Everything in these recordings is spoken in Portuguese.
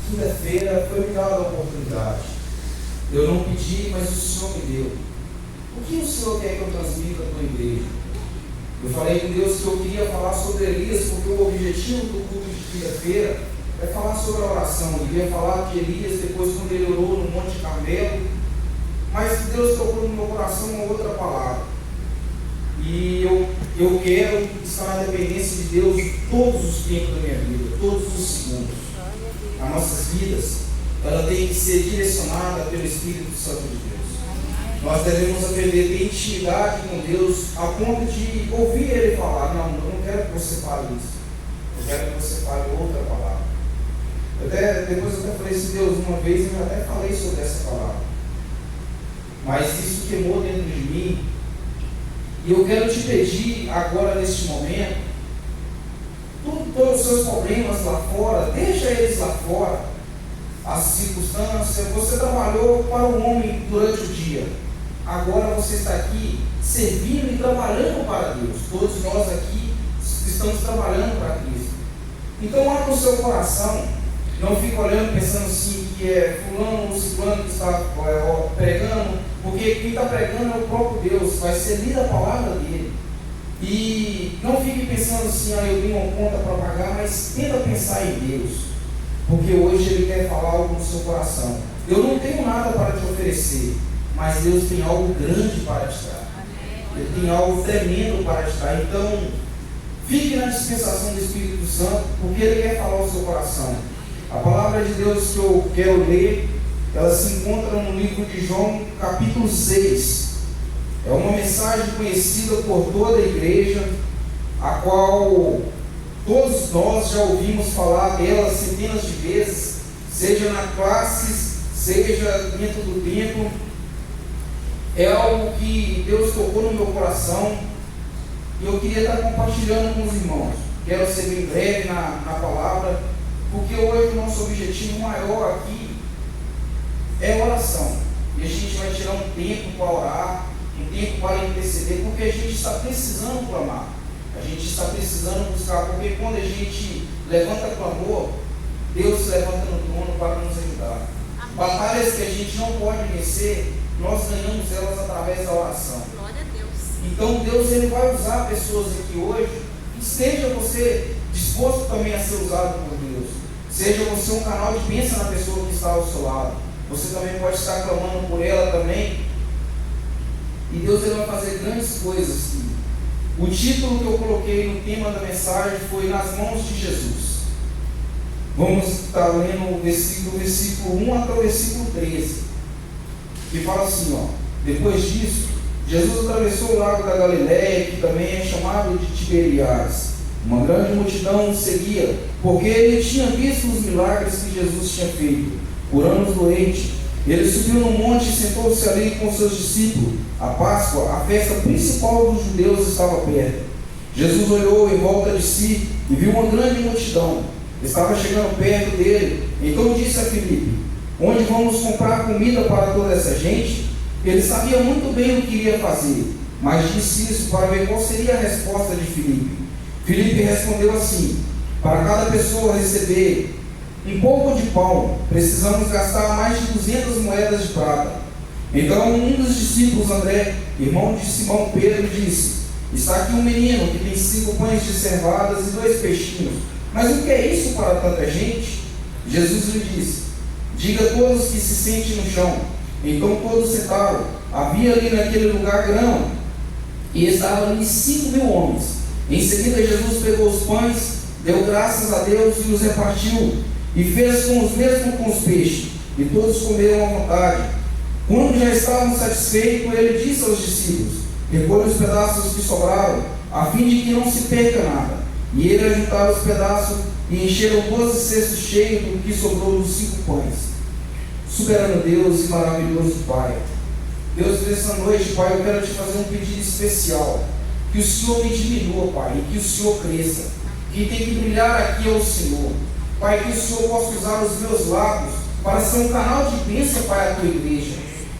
quinta-feira foi me dada a oportunidade. Eu não pedi, mas o Senhor me deu. O que o Senhor quer que eu transmita à tua igreja? Eu falei com Deus que eu queria falar sobre Elias, porque o objetivo do culto de quinta-feira é falar sobre a oração. Eu queria falar de Elias depois quando ele orou no Monte Carmelo, mas Deus tocou no meu coração uma outra palavra. E eu quero estar na dependência de Deus todos os tempos da minha vida, todos os segundos. As nossas vidas, ela tem que ser direcionada pelo Espírito Santo de Deus. Nós devemos aprender a ter intimidade com Deus a ponto de ouvir Ele falar: não, eu não quero que você fale isso, eu quero que você fale outra palavra. Depois eu até falei assim: Deus, uma vez eu até falei sobre essa palavra, mas isso queimou dentro de mim. E eu quero te pedir agora, neste momento, todos os seus problemas lá fora, deixa eles lá fora, as circunstâncias. Você trabalhou para o homem durante o dia, agora você está aqui servindo e trabalhando para Deus. Todos nós aqui estamos trabalhando para Cristo. Então abra o seu coração, não fique olhando pensando assim que é fulano ou ciclano que está pregando, porque quem está pregando é o próprio Deus, vai ser lida a palavra dele. E não fique pensando assim: eu tenho uma conta para pagar, mas tenta pensar em Deus, porque hoje Ele quer falar algo no seu coração. Eu não tenho nada para te oferecer, mas Deus tem algo grande para te dar. Ele tem algo tremendo para te dar. Então, fique na dispensação do Espírito Santo, porque Ele quer falar ao seu coração. A palavra de Deus que eu quero ler, ela se encontra no livro de João, capítulo 6. É uma mensagem conhecida por toda a igreja, a qual todos nós já ouvimos falar dela centenas de vezes, seja na classe, seja dentro do templo. É algo que Deus tocou no meu coração e eu queria estar compartilhando com os irmãos. Quero ser bem breve na palavra, porque hoje o nosso objetivo maior aqui é oração. E a gente vai tirar um tempo para orar, um tempo para interceder, porque a gente está precisando clamar, a gente está precisando buscar, porque quando a gente levanta clamor, Deus se levanta no trono para nos ajudar. Batalhas que a gente não pode vencer, nós ganhamos elas através da oração. Glória a Deus. Então Deus, Ele vai usar pessoas aqui hoje, que esteja você disposto também a ser usado por Deus. Seja você um canal de bênção na pessoa que está ao seu lado. Você também pode estar clamando por ela também. E Deus, Ele vai fazer grandes coisas aqui. O título que eu coloquei no tema da mensagem foi Nas Mãos de Jesus. Vamos estar lendo o versículo 1 até o versículo 13. Que fala assim, depois disso, Jesus atravessou o lago da Galileia, que também é chamado de Tiberiades. Uma grande multidão o seguia, porque ele tinha visto os milagres que Jesus tinha feito, curando os doentes. Ele subiu no monte e sentou-se ali com seus discípulos. A Páscoa, a festa principal dos judeus, estava perto. Jesus olhou em volta de si e viu uma grande multidão. Estava chegando perto dele. Então disse a Filipe: onde vamos comprar comida para toda essa gente? Ele sabia muito bem o que iria fazer, mas disse isso para ver qual seria a resposta de Filipe. Filipe respondeu assim: para cada pessoa receber um pouco de pão, precisamos gastar mais de 200 moedas de prata. Então um dos discípulos, André, irmão de Simão Pedro, disse: está aqui um menino que tem 5 pães de cevadas e 2 peixinhos, mas o que é isso para tanta gente? Jesus lhe disse: diga a todos que se sentem no chão. Então todos sentaram. Havia ali naquele lugar grão, e estavam ali 5.000 homens. Em seguida Jesus pegou os pães, deu graças a Deus e os repartiu, e fez com os mesmos com os peixes, e todos comeram à vontade. Quando já estavam satisfeitos, ele disse aos discípulos: recolhe os pedaços que sobraram, a fim de que não se perca nada. E eles ajuntaram os pedaços e encheram 12 cestos cheios do que sobrou dos 5 pães. Soberano Deus e maravilhoso Pai, Deus, nessa noite, Pai, eu quero te fazer um pedido especial. Que o Senhor me diminua, Pai, e que o Senhor cresça. Quem tem que brilhar aqui é o Senhor. Pai, que o Senhor possa usar os meus lábios para ser um canal de bênção para a tua igreja.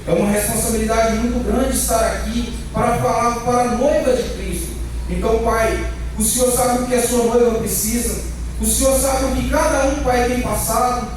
É uma responsabilidade muito grande estar aqui para falar para a noiva de Cristo. Então, Pai, o Senhor sabe o que a sua noiva precisa. O Senhor sabe o que cada um, Pai, tem passado.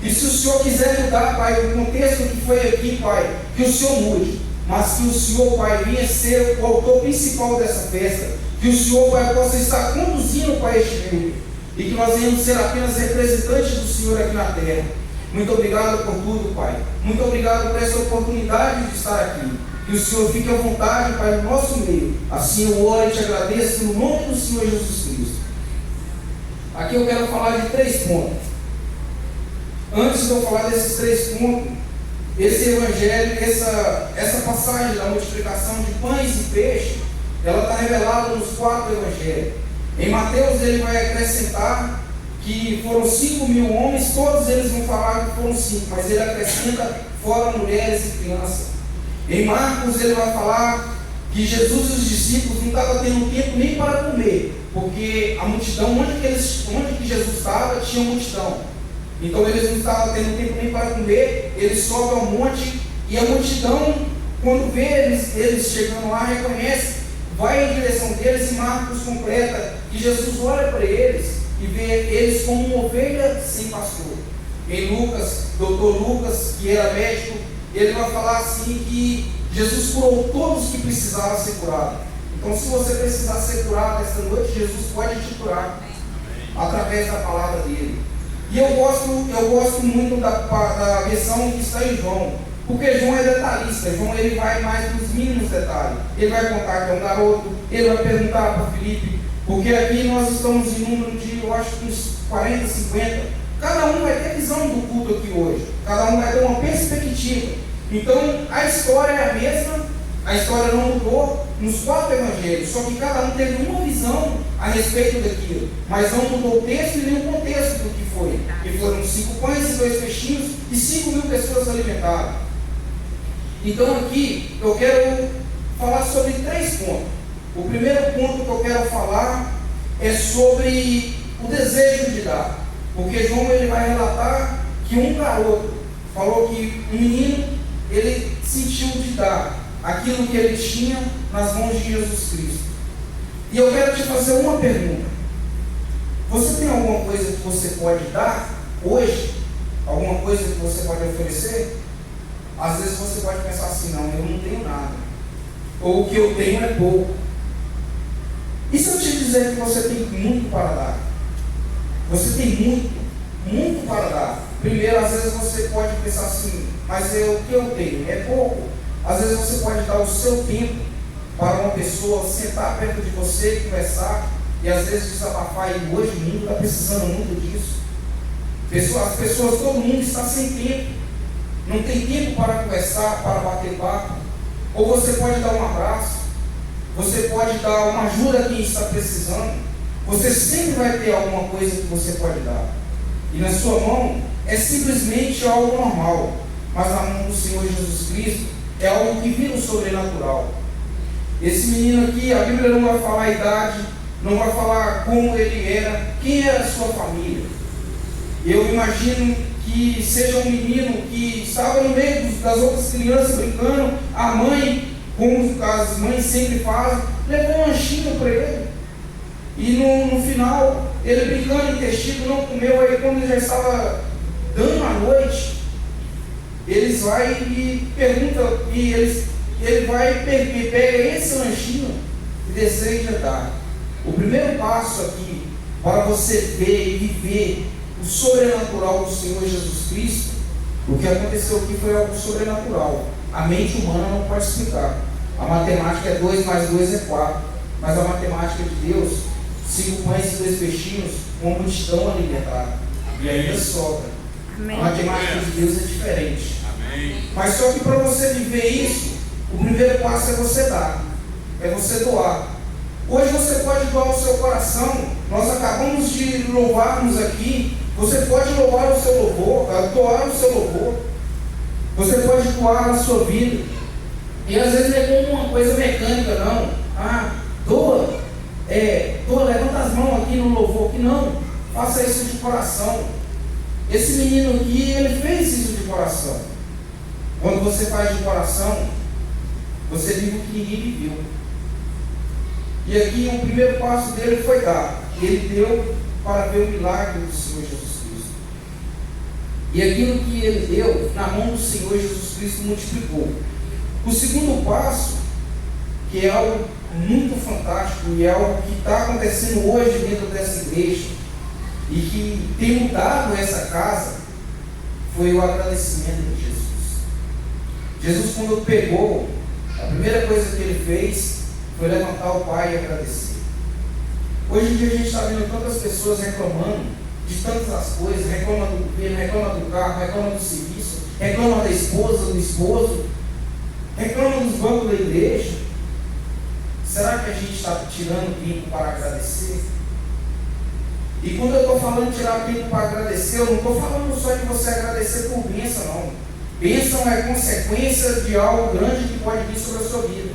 E se o Senhor quiser mudar, Pai, o contexto que foi aqui, Pai, que o Senhor mude, mas que o Senhor, Pai, venha ser o autor principal dessa festa, que o Senhor, Pai, possa estar conduzindo, Pai, este grupo, e que nós venhamos ser apenas representantes do Senhor aqui na terra. Muito obrigado por tudo, Pai. Muito obrigado por essa oportunidade de estar aqui. Que o Senhor fique à vontade, Pai, no nosso meio. Assim eu oro e te agradeço no nome do Senhor Jesus Cristo. Aqui eu quero falar de 3 pontos. Antes de eu falar desses 3 pontos, esse evangelho, essa passagem da multiplicação de pães e peixes, ela está revelada nos 4 evangelhos. Em Mateus ele vai acrescentar que foram 5.000 homens, todos eles vão falar que foram 5, mas ele acrescenta fora mulheres e crianças. Em Marcos ele vai falar que Jesus e os discípulos não estavam tendo tempo nem para comer, porque a multidão, onde que Jesus estava, tinha multidão. Então eles não estavam tendo tempo nem para comer, eles sobem ao monte, e a multidão, quando vê eles chegando lá, reconhece, vai em direção deles, e Marcos completa que Jesus olha para eles e vê eles como uma ovelha sem pastor. Em Lucas, doutor Lucas, que era médico, ele vai falar assim que Jesus curou todos que precisavam ser curados. Então, se você precisar ser curado esta noite, Jesus pode te curar através da palavra dele. E eu gosto muito da versão que está em João, porque João é detalhista. João ele vai mais nos mínimos detalhes. Ele vai contar que é um garoto, ele vai perguntar para Filipe, porque aqui nós estamos em número de, eu acho que uns 40, 50. Cada um vai ter visão do culto aqui hoje. Cada um vai ter uma perspectiva. Então, a história é a mesma, a história não mudou nos 4 evangelhos, só que cada um teve uma visão a respeito daquilo, mas não mudou o texto e nem o contexto do que foi. E foram 5 pães e 2 peixinhos e 5.000 pessoas alimentadas. Então, aqui eu quero falar sobre 3 pontos. O primeiro ponto que eu quero falar é sobre o desejo de dar, porque João ele vai relatar que um garoto falou que um menino ele sentiu de dar aquilo que ele tinha nas mãos de Jesus Cristo. E eu quero te fazer uma pergunta: você tem alguma coisa que você pode dar hoje? Alguma coisa que você pode oferecer? Às vezes você pode pensar assim: não, eu não tenho nada, ou o que eu tenho é pouco. E se eu te dizer que você tem muito para dar? Você tem muito para dar. Primeiro, às vezes você pode pensar assim: mas o que eu tenho é pouco. Às vezes você pode dar o seu tempo para uma pessoa sentar perto de você, conversar e às vezes desabafar. E hoje o mundo está precisando muito disso. As pessoas, todo mundo está sem tempo, não tem tempo para conversar, para bater papo. Ou você pode dar um abraço, você pode dar uma ajuda a quem está precisando. Você sempre vai ter alguma coisa que você pode dar, e na sua mão é simplesmente algo normal, mas na mão do Senhor Jesus Cristo é algo que vira o sobrenatural. Esse menino aqui, a Bíblia não vai falar a idade, não vai falar como ele era, quem era a sua família. Eu imagino que seja um menino que estava no meio das outras crianças brincando, a mãe, como as mães sempre fazem, levou um lanchinho para ele. E no final, ele brincando em testigo, não comeu. Aí quando ele já estava dando a noite, eles vão e perguntam, e ele vai e pega esse lanchinho e deseja dar. O primeiro passo aqui, para você ver e viver o sobrenatural do Senhor Jesus Cristo, o que aconteceu aqui foi algo sobrenatural. A mente humana não pode explicar. A matemática é 2 mais 2 é 4. Mas a matemática de Deus, 5 pães e 2 peixinhos, uma multidão alimentada. E ainda sobra. Amém. A matemática de Deus é diferente. Amém. Mas só que para você viver isso, o primeiro passo é você dar. É você doar. Hoje você pode doar o seu coração. Nós acabamos de louvarmos aqui. Você pode louvar o seu louvor, doar o seu louvor. Você pode doar a sua vida. E às vezes não é como uma coisa mecânica, não. Doa, levanta as mãos aqui no louvor, que não. Faça isso de coração. Esse menino aqui, ele fez isso de coração. Quando você faz de coração, você vive o que ninguém viveu. E aqui o primeiro passo dele foi dar. Ele deu para ver o milagre do Senhor Jesus Cristo. E aquilo que ele deu na mão do Senhor Jesus Cristo multiplicou. O segundo passo, que é algo muito fantástico e é algo que está acontecendo hoje dentro dessa igreja e que tem mudado essa casa, foi o agradecimento de Jesus. Jesus, quando pegou, a primeira coisa que ele fez foi levantar o Pai e agradecer. Hoje em dia a gente está vendo tantas pessoas reclamando de tantas as coisas, reclama do governo, reclama do carro, reclama do serviço, reclama da esposa, do esposo, reclama dos bancos da igreja. Será que a gente está tirando tempo para agradecer? E quando eu estou falando de tirar tempo para agradecer, eu não estou falando só de você agradecer por bênção, não. Bênção é consequência de algo grande que pode vir sobre a sua vida.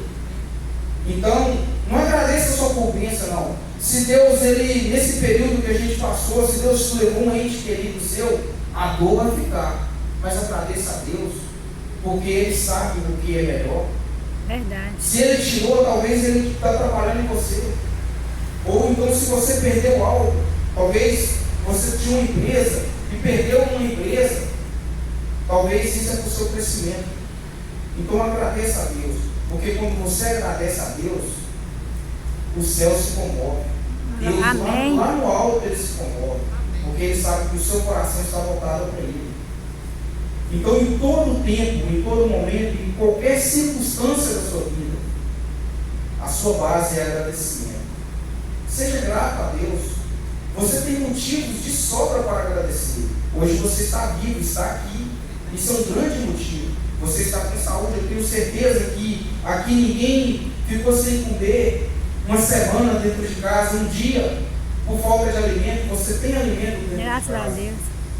Então, não agradeça só por bênção, não. Se Deus, ele, nesse período que a gente passou, se Deus te levou um ente querido seu, a dor vai ficar. Mas agradeça a Deus, porque Ele sabe o que é melhor. Verdade. Se Ele tirou, talvez Ele está trabalhando em você. Ou então, se você perdeu algo, talvez você tinha uma empresa e perdeu uma empresa, talvez isso é para o seu crescimento. Então agradeça a Deus, porque quando você agradece a Deus, o céu se comove. Deus, lá no alto, Ele se comove, porque Ele sabe que o seu coração está voltado para Ele. Então, em todo tempo, em todo momento, em qualquer circunstância da sua vida, a sua base é agradecimento. Seja grato a Deus. Você tem motivos de sobra para agradecer. Hoje você está vivo, está aqui. Isso é um grande motivo. Você está com saúde. Eu tenho certeza que aqui ninguém ficou sem comer uma semana dentro de casa, um dia, por falta de alimento. Você tem alimento dentro de casa. Graças a Deus.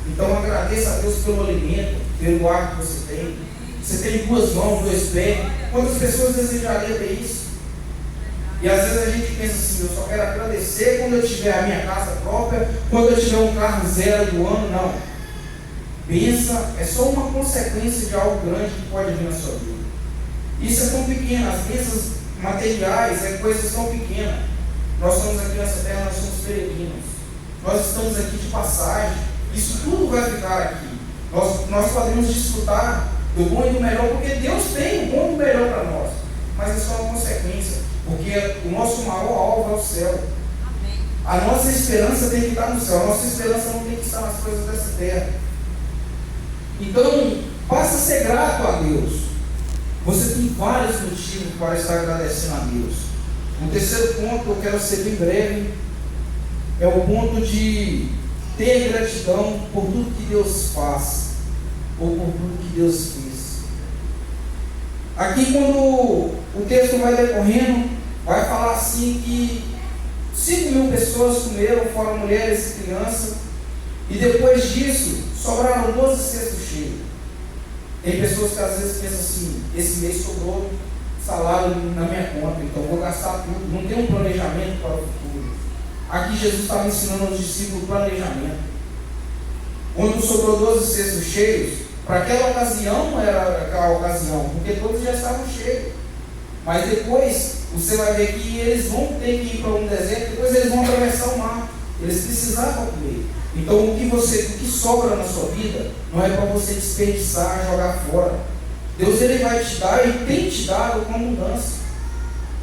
Então agradeça a Deus pelo alimento, pelo ar que você tem. Você tem 2 mãos, 2 pés. Quantas pessoas desejariam ter isso? E às vezes a gente pensa assim, eu só quero agradecer quando eu tiver a minha casa própria, quando eu tiver um carro 0 do ano. Não. Pensa, é só uma consequência de algo grande que pode vir na sua vida. Isso é tão pequeno, as bênçãos materiais é coisas tão pequenas. Nós estamos aqui nessa terra, nós somos peregrinos. Nós estamos aqui de passagem. Isso tudo vai ficar aqui. Nós podemos desfrutar do bom e do melhor, porque Deus tem o bom e o melhor para nós. Mas é só uma consequência, porque o nosso maior alvo é o céu. Amém. A nossa esperança tem que estar no céu. A nossa esperança não tem que estar nas coisas dessa terra. Então, passa a ser grato a Deus. Você tem vários motivos para estar agradecendo a Deus. O terceiro ponto, eu quero ser bem breve, é o ponto de ter gratidão por tudo que Deus faz, ou por tudo que Deus fez. Aqui, quando o texto vai decorrendo, vai falar assim que 5.000 pessoas comeram, fora mulheres e crianças, e depois disso, sobraram 12 cestos cheios. Tem pessoas que às vezes pensam assim, esse mês sobrou salário na minha conta, então vou gastar tudo, não tem um planejamento para o futuro. Aqui Jesus estava ensinando aos discípulos planejamento. Quando sobrou 12 cestos cheios, para aquela ocasião não era aquela ocasião, porque todos já estavam cheios. Mas depois, você vai ver que eles vão ter que ir para um deserto, depois eles vão atravessar o mar. Eles precisavam comer. Então o que sobra na sua vida, não é para você desperdiçar, jogar fora. Deus, Ele vai te dar e tem te dado com abundância.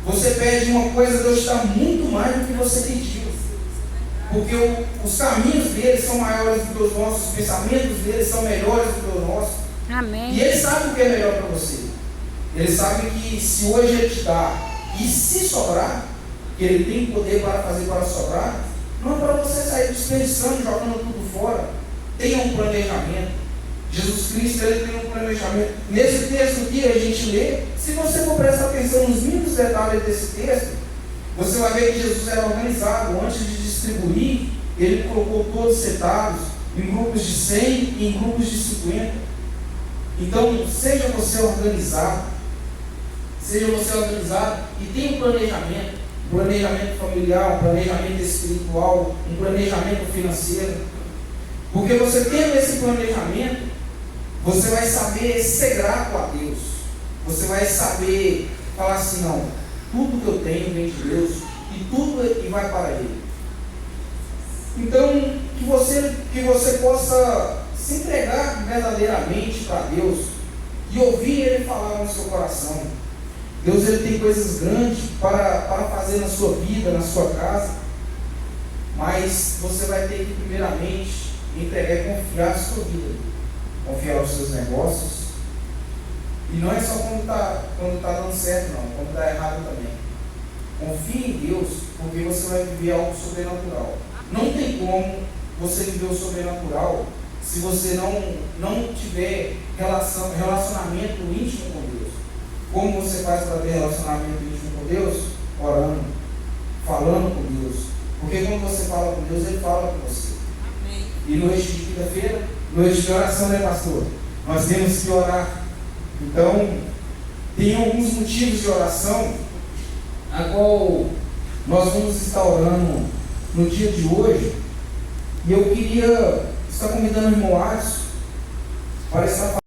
Você pede uma coisa, Deus te dá muito mais do que você pediu. Porque os caminhos dele são maiores do que os nossos, os pensamentos dele são melhores do que os nossos. Amém. E Ele sabe o que é melhor para você. Ele sabe que se hoje Ele te dá, e se sobrar, que Ele tem poder para fazer para sobrar, não é para você sair desperdiçando, jogando tudo fora. Tenha um planejamento. Jesus Cristo, Ele tem um planejamento. Nesse texto que a gente lê, se você for prestar atenção nos mínimos detalhes desse texto, você vai ver que Jesus era organizado. Antes de distribuir, Ele colocou todos setados em grupos de 100 e em grupos de 50. Então, seja você organizado. Seja você organizado e tenha um planejamento. Um planejamento familiar, um planejamento espiritual, um planejamento financeiro. Porque você tendo esse planejamento, você vai saber ser grato a Deus. Você vai saber falar assim, não, tudo que eu tenho vem de Deus e tudo vai para Ele. Então, que você possa se entregar verdadeiramente para Deus e ouvir Ele falar no seu coração. Deus, Ele tem coisas grandes para fazer na sua vida, na sua casa, mas você vai ter que primeiramente entregar, confiar a sua vida, confiar os seus negócios. E não é só quando tá dando certo, não, quando está errado também. Confie em Deus, porque você vai viver algo sobrenatural. Não tem como você viver o sobrenatural se você não tiver relacionamento íntimo com Deus. Como você faz para ter relacionamento íntimo com Deus? Orando, falando com Deus. Porque quando você fala com Deus, Ele fala com você. Amém. E noite de quinta-feira, noite de oração, né, pastor? Nós temos que orar. Então, tem alguns motivos de oração a qual nós vamos estar orando no dia de hoje. E eu queria estar convidando o irmão Alisson para estar